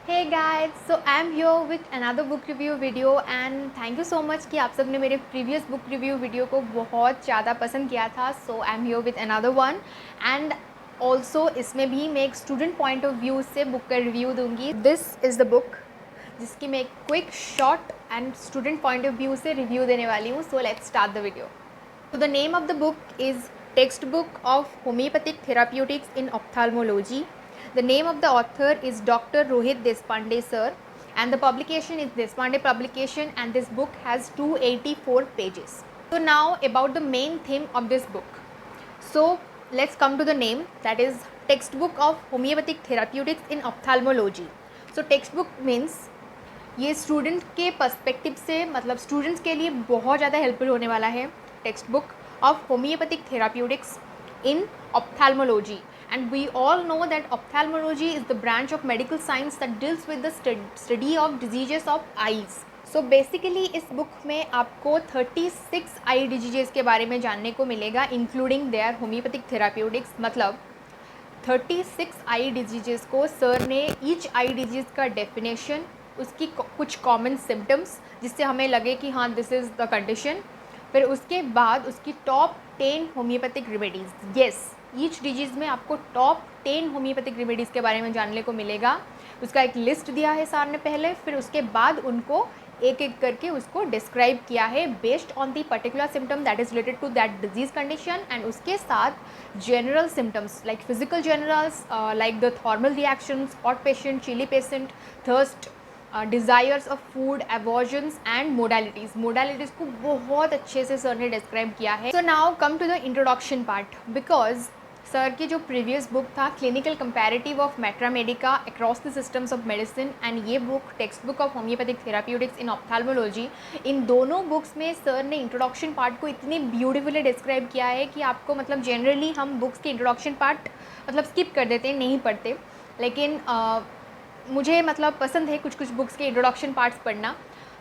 Hey guys, so I'm here with another book review video and thank you so much कि आप सब ने मेरे previous book review video को बहुत ज़्यादा पसंद किया था. So I'm here with another one and also इसमें भी मैं एक student point of view से book का review दूँगी. This is the book जिसकी मैं एक quick short and student point of view से review देने वाली हूँ. So let's start the video. So the name of the book is Textbook of Homeopathic Therapeutics in Ophthalmology. The name of the author is Dr. Rohit Deshpande sir and the publication is Deshpande publication and this book has 284 pages. So now about the main theme of this book. So let's come to the name, that is Textbook of Homeopathic Therapeutics in Ophthalmology. So textbook means ये student के perspective से मतलब students के लिए बहुत ज़्यादा helpful होने वाला है. Text book of homoeopathic therapeutics in ophthalmology and we all know that ophthalmology is the branch of medical science that deals with the study of diseases of eyes. So basically इस book में आपको 36 आई diseases के बारे में जानने को मिलेगा including there homeopathic therapeutics. मतलब 36 आई डिजीजेस को सर ने ईच आई डिजीज का डेफिनेशन, उसकी कुछ कॉमन सिम्टम्स जिससे हमें लगे कि हाँ दिस इज़ द कंडीशन, फिर उसके बाद उसकी top 10 homeopathic remedies. Yes, each disease में आपको टॉप 10 होम्योपैथिक रेमेडीज़ के बारे में जानने को मिलेगा. उसका एक लिस्ट दिया है सर ने पहले, फिर उसके बाद उनको एक एक करके उसको डिस्क्राइब किया है based on the particular symptom that is related to that disease condition and उसके साथ general symptoms like physical generals like the thermal reactions, hot patient, chilly patient, thirst, desires of food, aversions and modalities को बहुत अच्छे से sir ने describe किया है. So now come to the introduction part. Because sir की जो previous book था clinical comparative of materia medica across the systems of medicine and ये book text book of homoeopathic therapeutics in ophthalmology, इन दोनों books में sir ने introduction part को इतनी ब्यूटीफुली डिस्क्राइब किया है कि आपको मतलब जनरली हम बुक्स के इंट्रोडक्शन पार्ट मतलब स्किप कर देते हैं, नहीं पढ़ते, लेकिन मुझे मतलब पसंद है कुछ कुछ बुक्स के इंट्रोडक्शन पार्ट्स पढ़ना.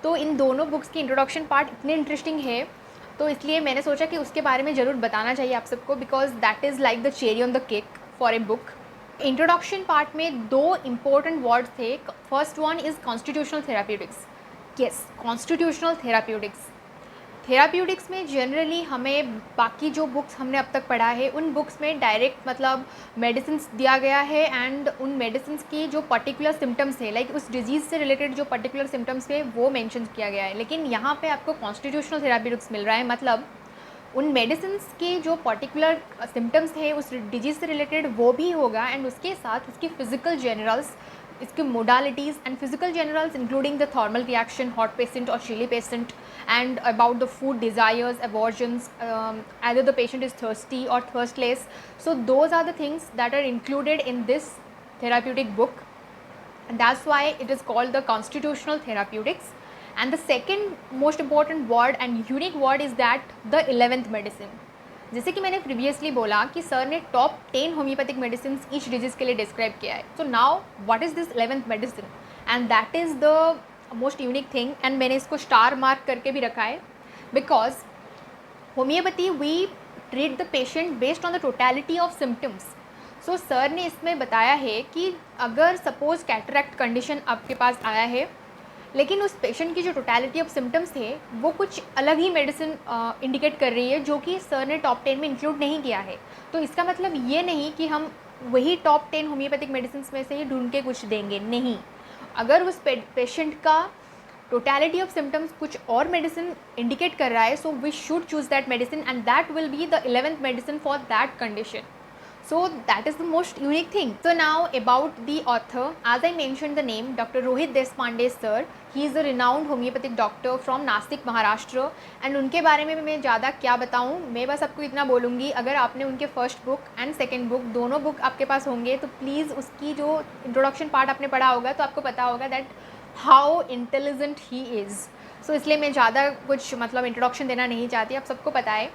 तो इन दोनों बुक्स के इंट्रोडक्शन पार्ट इतने इंटरेस्टिंग है तो इसलिए मैंने सोचा कि उसके बारे में ज़रूर बताना चाहिए आप सबको, because that is like the cherry on the cake for a book. Introduction part में दो इम्पोर्टेंट वर्ड्स थे. First one is constitutional therapeutics. Yes, constitutional therapeutics में जनरली हमें बाकी जो बुक्स हमने अब तक पढ़ा है उन बुक्स में डायरेक्ट मतलब मेडिसिन दिया गया है एंड उन मेडिसिन की जो पर्टिकुलर सिम्टम्स है लाइक उस डिजीज़ से रिलेटेड जो पर्टिकुलर सिम्टम्स है वो मेंशन किया गया है. लेकिन यहाँ पे आपको कॉन्स्टिट्यूशनल थेराप्यूटिक्स मिल रहा है, मतलब उन मेडिसिन के जो पर्टिकुलर सिम्टम्स है उस डिजीज़ से रिलेटेड वो भी होगा एंड उसके साथ उसकी फिजिकल जनरल्स, इसकी modalities and physical generals including the thermal reaction, hot patient और chilly patient, and about the food desires, aversions, either the patient is thirsty or thirstless. So those are the things that are included in this therapeutic book and that's why it is called the constitutional therapeutics. And the second most important word and unique word is that the 11th medicine. जैसे कि मैंने previously बोला कि sir ने top 10 homeopathic medicine each disease के लिए describe किया है. So now what is this 11th medicine and that is the most unique thing and मैंने इसको स्टार मार्क करके भी रखा है because homeopathy we treat the patient based on the totality of symptoms. सो सर ने इसमें बताया है कि अगर सपोज कैटरैक्ट कंडीशन आपके पास आया है लेकिन उस पेशेंट की जो टोटलिटी ऑफ सिम्टम्स थे वो कुछ अलग ही मेडिसिन इंडिकेट कर रही है जो कि सर ने टॉप 10 में इंक्लूड नहीं किया है. तो इसका मतलब ये नहीं कि हम वही टॉप 10 होम्योपैथिक मेडिसिन में से ही ढूंढ के कुछ देंगे, नहीं. अगर उस पेशेंट का टोटलिटी ऑफ सिम्टम्स कुछ और मेडिसिन इंडिकेट कर रहा है so we should choose that medicine and that will be the 11th medicine for that condition. So that is the most unique thing. So now about the author, as I mentioned the name Dr. Rohit Deshpande sir, he is a renowned homeopathic doctor from Nasik, Maharashtra. and उनके बारे में मैं ज़्यादा क्या बताऊँ, मैं बस आपको इतना बोलूँगी अगर आपने उनके first book and second book दोनों बुक आपके पास होंगे तो प्लीज़ उसकी जो इंट्रोडक्शन पार्ट आपने पढ़ा होगा तो आपको पता होगा that how intelligent he is. So इसलिए मैं ज़्यादा कुछ मतलब इंट्रोडक्शन देना नहीं चाहती, आप सबको पता है.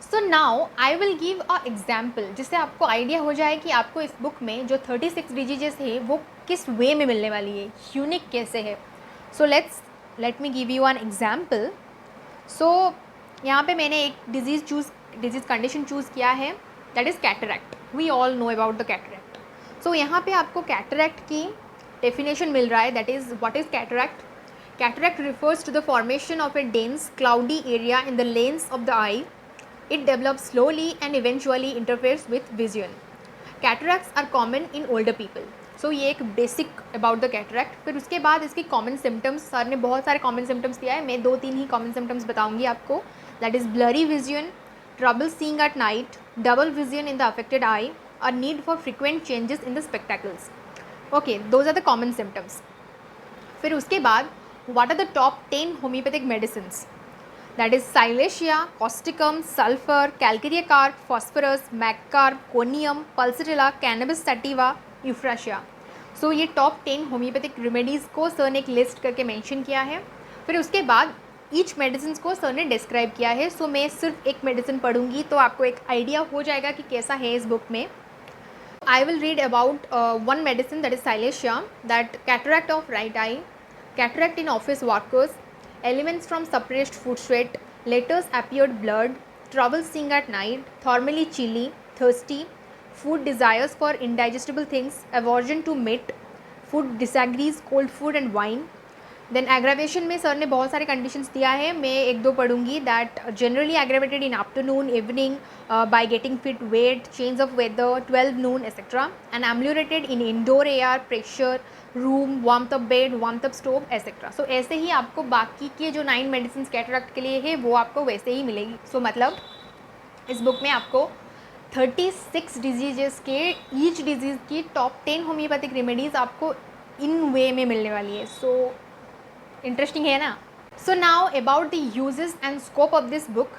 So now I will give a example जिससे आपको आइडिया हो जाए कि आपको इस बुक में जो 36 डिजीजेस है वो किस वे में मिलने वाली है, यूनिक कैसे है. So let me give you an example. So यहाँ पे मैंने एक डिजीज़ कंडीशन चूज़ किया है that is cataract. We all know about the cataract. So यहाँ पे आपको कैटरैक्ट की डेफिनेशन मिल रहा है, that is what is cataract. Cataract refers to the formation of a dense, cloudy area in the lens of the eye. It develops slowly and eventually interferes with vision. Cataracts are common in older people. So ये एक basic about the cataract. फिर उसके बाद इसकी common symptoms, sir ने बहुत सारे common symptoms दिया है, मैं 2-3 ही कॉमन सिम्टम्स बताऊंगी आपको. That is blurry vision, trouble seeing at night, double vision in the affected eye, और need for frequent changes in the spectacles. Okay, those are the common symptoms. फिर उसके बाद what are the top 10 homeopathic medicines? That is Silesia, Causticum, Sulfur, Calcareous, Phosphorus, Magcarb, Conium, Pulsatilla, Cannabis sativa, Euphrasia. So ये top 10 homeopathic remedies को sir ने एक list करके mention किया है. फिर उसके बाद ईच मेडिसिन को सर ने डिस्क्राइब किया है. सो मैं सिर्फ एक मेडिसिन पढ़ूंगी तो आपको एक आइडिया हो जाएगा कि कैसा है इस बुक में. I will read about one medicine, that is Silesia, that cataract of right eye, cataract in office workers, elements from suppressed food sweat, letters appeared blurred, trouble seeing at night, formally chilly, thirsty, food desires for indigestible things, aversion to meat, food disagrees, cold food and wine. Then aggravation में sir ने बहुत सारे conditions दिया है, मैं 1-2 पढ़ूंगी. That generally aggravated in afternoon, evening, by getting feet wet, change of weather, 12 noon etcetera, and ameliorated in indoor air, pressure, room, warmth of bed, warmth of stove etcetera. So ऐसे ही आपको बाकी के जो 9 मेडिसिन कैटरैक्ट के लिए है वो आपको वैसे ही मिलेगी. सो मतलब इस बुक में आपको 36 डिजीजेस के ईच डिजीज़ की टॉप 10 होम्योपैथिक रेमेडीज़ आपको इन वे में मिलने वाली है. सो इंटरेस्टिंग है ना. सो now about the uses and scope of this book.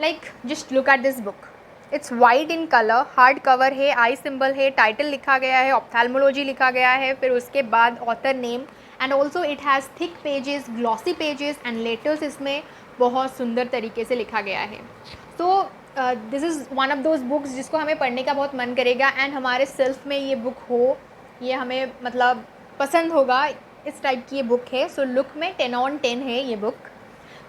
Like just look at this book. It's white in colour, hard cover है, आई सिंबल है, टाइटल लिखा गया है, ऑप्थेल्मोलॉजी लिखा गया है, फिर उसके बाद author name, and also it has thick pages, glossy pages and letters इसमें बहुत सुंदर तरीके से लिखा गया है. So this is one of those books जिसको हमें पढ़ने का बहुत मन करेगा, एंड हमारे सेल्फ में ये बुक हो, ये हमें मतलब पसंद होगा, इस टाइप की ये बुक है. सो लुक में 10 on 10 है ये बुक.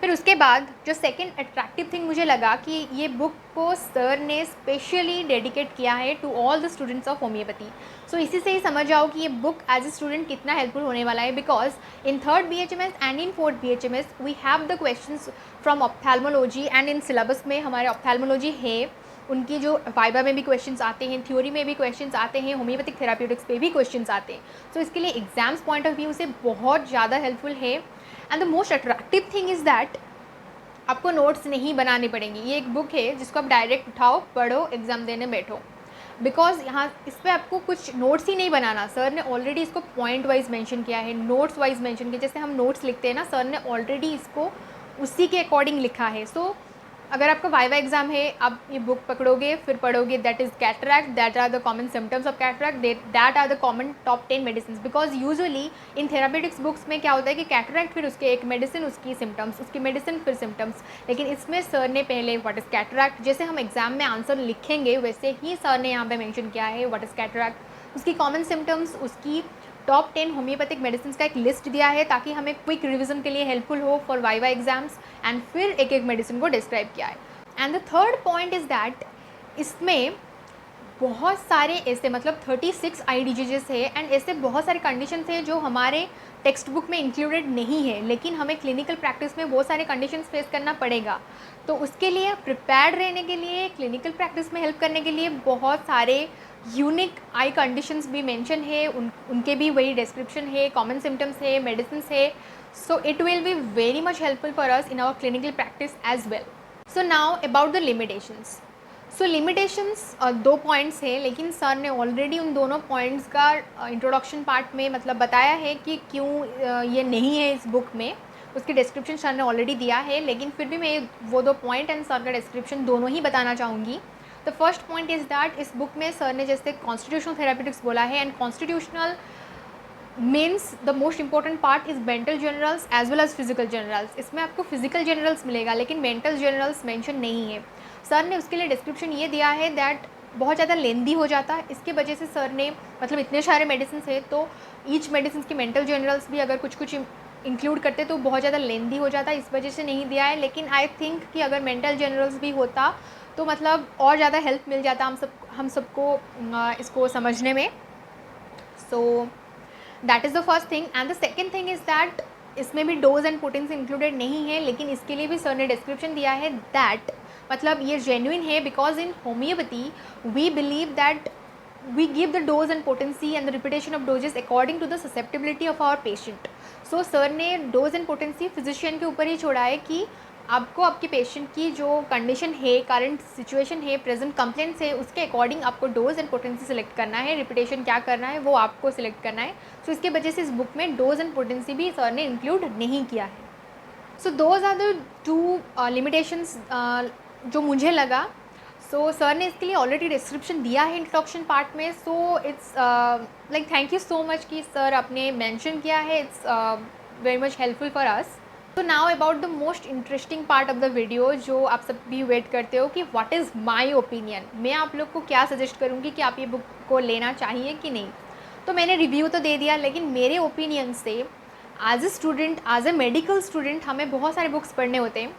फिर उसके बाद जो सेकंड अट्रैक्टिव थिंग मुझे लगा कि ये बुक को सर ने स्पेशली डेडिकेट किया है to all the students of homoeopathy. So इसी से ही समझ आओ कि ये बुक एज ए स्टूडेंट कितना हेल्पफुल होने वाला है, because in 3rd BHMS and in 4th BHMS we have the questions from ophthalmology, and in syllabus में हमारे ऑप्थेल्मोलॉजी है, उनकी जो वाइवा में भी क्वेश्चंस आते हैं, थ्योरी में भी क्वेश्चंस आते हैं, होम्योपैथिक थेराप्यूटिक्स पे भी क्वेश्चंस आते हैं. सो इसके लिए एग्जाम्स पॉइंट ऑफ व्यू से बहुत ज़्यादा हेल्पफुल है. And the most attractive thing is that आपको नोट्स नहीं बनाने पड़ेंगे. ये एक बुक है जिसको आप डायरेक्ट उठाओ, पढ़ो, एग्ज़ाम देने बैठो, बिकॉज यहाँ इस पर आपको कुछ नोट्स ही नहीं बनाना. सर ने ऑलरेडी इसको पॉइंट वाइज मेंशन किया है, नोट्स वाइज मेंशन किया. जैसे हम नोट्स लिखते हैं ना, सर ने ऑलरेडी इसको उसी के अकॉर्डिंग लिखा है. सो अगर आपका वाइवा एग्जाम है, आप ये बुक पकड़ोगे, फिर पढ़ोगे, that is cataract, that are the common symptoms of cataract, that are the common top 10 medicine. Because usually in therapeutics books में क्या होता है कि कैटरैक्ट फिर उसके एक मेडिसिन, उसकी सिम्टम्स, उसकी मेडिसिन फिर सिम्टम्स. लेकिन इसमें सर ने पहले व्हाट इज़ कैटरैक्ट, जैसे हम एग्जाम में आंसर लिखेंगे वैसे ही सर ने यहाँ पे मेंशन किया है व्हाट इज़ कैटरैक्ट, उसकी कॉमन सिम्टम्स, उसकी टॉप 10 होम्योपैथिक मेडिसिन का एक लिस्ट दिया है ताकि हमें क्विक रिविजन के लिए हेल्पफुल हो फॉर वाइवा एग्जाम्स, एंड फिर एक एक मेडिसिन को डिस्क्राइब किया है. And the third point is that इसमें बहुत सारे ऐसे मतलब 36 IDGs है, एंड ऐसे बहुत सारे कंडीशंस है जो हमारे टेक्स्ट बुक में इंक्लूडेड नहीं है, लेकिन हमें क्लिनिकल प्रैक्टिस में बहुत सारे कंडीशंस फेस करना पड़ेगा. तो उसके लिए प्रिपेयर्ड रहने के लिए, क्लिनिकल प्रैक्टिस में हेल्प करने के लिए बहुत सारे यूनिक आई कंडीशंस भी मेंशन है, उनके भी वही डिस्क्रिप्शन है, कॉमन सिम्टम्स है, मेडिसिन है. So it will be very much helpful for us in our clinical practice as well. So now about the limitations. So limitations 2 points हैं, लेकिन सर ने ऑलरेडी उन दोनों पॉइंट्स का इंट्रोडक्शन पार्ट में मतलब बताया है कि क्यों ये नहीं है इस बुक में. उसकी डिस्क्रिप्शन सर ने ऑलरेडी दिया है, लेकिन फिर भी मैं वो 2 पॉइंट एंड सर का डिस्क्रिप्शन दोनों ही बताना चाहूँगी. The first point is that इस बुक में सर ने जैसे कॉन्स्टिट्यूशनल थेरापेटिक्स बोला है, and constitutional means the most important part is mental generals as well as physical generals. इसमें आपको फिजिकल जनरल्स मिलेगा, लेकिन मेंटल जनरल्स मेंशन नहीं है. सर ने उसके लिए डिस्क्रिप्शन ये दिया है दैट बहुत ज़्यादा लेंदी हो जाता है, इसके वजह से सर ने मतलब इतने सारे मेडिसिन है तो ईच मेडिसिन की मेंटल जनरल्स भी अगर कुछ कुछ इंक्लूड करते तो बहुत ज़्यादा लेंदी हो जाता है, इस वजह से नहीं दिया है. लेकिन आई थिंक कि अगर मेंटल जनरल्स भी होता तो मतलब और ज़्यादा हेल्प मिल जाता हम सबको इसको समझने में. So that is the first thing. And the second thing is that इसमें भी डोज एंड पोटेंस इंक्लूडेड नहीं है, लेकिन इसके लिए भी सर ने डिस्क्रिप्शन दिया है दैट मतलब ये जेन्युइन है, because in homeopathy we believe that we give the dose and potency and the repetition of doses according to the susceptibility of our patient. So sir ने dose and potency फिजिशियन के ऊपर ही छोड़ा है कि आपको आपके patient की जो कंडीशन है, करंट सिचुएशन है, प्रेजेंट कंप्लेंट्स है, उसके अकॉर्डिंग आपको डोज एंड पोटेंसी सेलेक्ट करना है, रिपीटेशन क्या करना है वो आपको सिलेक्ट करना है। सो इसके वजह से इस बुक में डोज एंड पोटेंसी भी सर ने इंक्लूड नहीं किया है। So those are the two limitations जो मुझे लगा। सो सर ने इसके लिए ऑलरेडी डिस्क्रिप्शन दिया है इंट्रोडक्शन पार्ट में। So it's like thank you so much कि सर आपने मेंशन किया है, it's very much helpful for us. तो now about the most interesting part of the video जो आप सब भी वेट करते हो कि व्हाट इज़ माय ओपिनियन, मैं आप लोग को क्या सजेस्ट करूँगी कि आप ये बुक को लेना चाहिए कि नहीं। तो मैंने रिव्यू तो दे दिया, लेकिन मेरे ओपिनियन से as a student, as a medical student हमें बहुत सारे बुक्स पढ़ने होते हैं,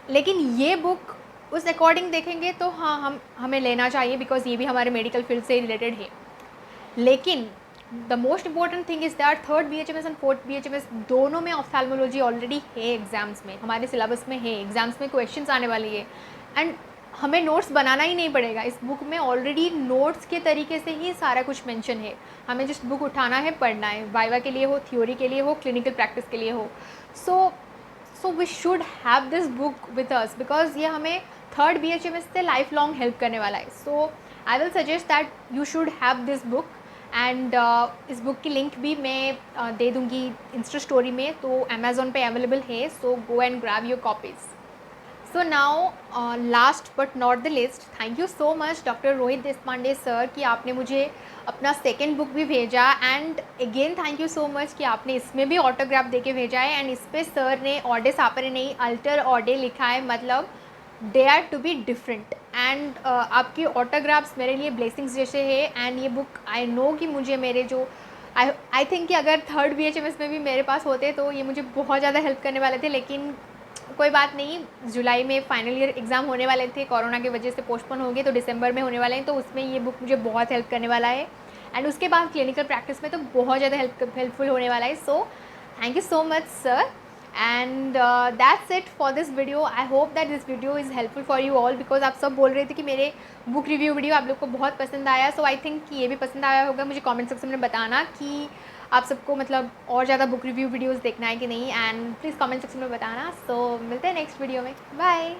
लेकिन ये बुक उस अकॉर्डिंग देखेंगे तो हाँ हमें लेना चाहिए, बिकॉज ये भी हमारे मेडिकल फील्ड से रिलेटेड है। लेकिन the most important thing is that third BHMS and fourth BHMS दोनों में ऑफ्थेल्मोलॉजी ऑलरेडी है, एग्जाम्स में हमारे सिलेबस में है, एग्जाम्स में क्वेश्चंस आने वाली है, एंड हमें नोट्स बनाना ही नहीं पड़ेगा। इस बुक में ऑलरेडी नोट्स के तरीके से ही सारा कुछ मेंशन है, हमें जस्ट बुक उठाना है, पढ़ना है, वाइवा के लिए हो, थ्योरी के लिए हो, क्लिनिकल प्रैक्टिस के लिए हो। So we should have this book with us, because ये हमें थर्ड BHMS से लाइफ लॉन्ग हेल्प करने वाला है। So I will suggest that you should have this book, and इस बुक की लिंक भी मैं दे दूँगी इंस्टा स्टोरी में, तो अमेज़ॉन पे अवेलेबल है। So go and grab your copies. So now last but not the list, thank you so much doctor Rohit Deshpande sir कि आपने मुझे अपना सेकेंड बुक भी भेजा, and again thank you so much कि आपने इसमें भी ऑटोग्राफ दे के भेजा है। एंड इस पर सर ने ऑडे सापरे नहीं अल्टर ऑडे लिखा है, मतलब they are to be different. And आपकी ऑटोग्राफ्स मेरे लिए ब्लेसिंग्स जैसे है। एंड ये बुक आई नो कि मुझे मेरे जो आई थिंक कि अगर थर्ड BHMS में भी मेरे पास होते तो ये मुझे बहुत ज़्यादा हेल्प करने वाले थे, लेकिन कोई बात नहीं, जुलाई में फाइनल ईयर एग्ज़ाम होने वाले थे, कोरोना की वजह से पोस्टपोन हो गए, तो दिसंबर में होने वाले हैं, तो उसमें ये बुक मुझे बहुत हेल्प करने वाला है। एंड उसके बाद क्लिनिकल प्रैक्टिस में तो बहुत ज़्यादा हेल्पफुल होने वाला है। So thank you so much sir, and that's it for this video. I hope that this video is helpful for you all, because आप सब बोल रहे थे कि मेरे बुक रिव्यू वीडियो आप लोग को बहुत पसंद आया। सो आई थिंक कि ये भी पसंद आया होगा। मुझे कमेंट सेक्शन में बताना कि आप सबको मतलब और ज़्यादा बुक रिव्यू वीडियोस देखना है कि नहीं, एंड प्लीज़ कमेंट सेक्शन में बताना। सो मिलते हैं नेक्स्ट वीडियो में, बाय।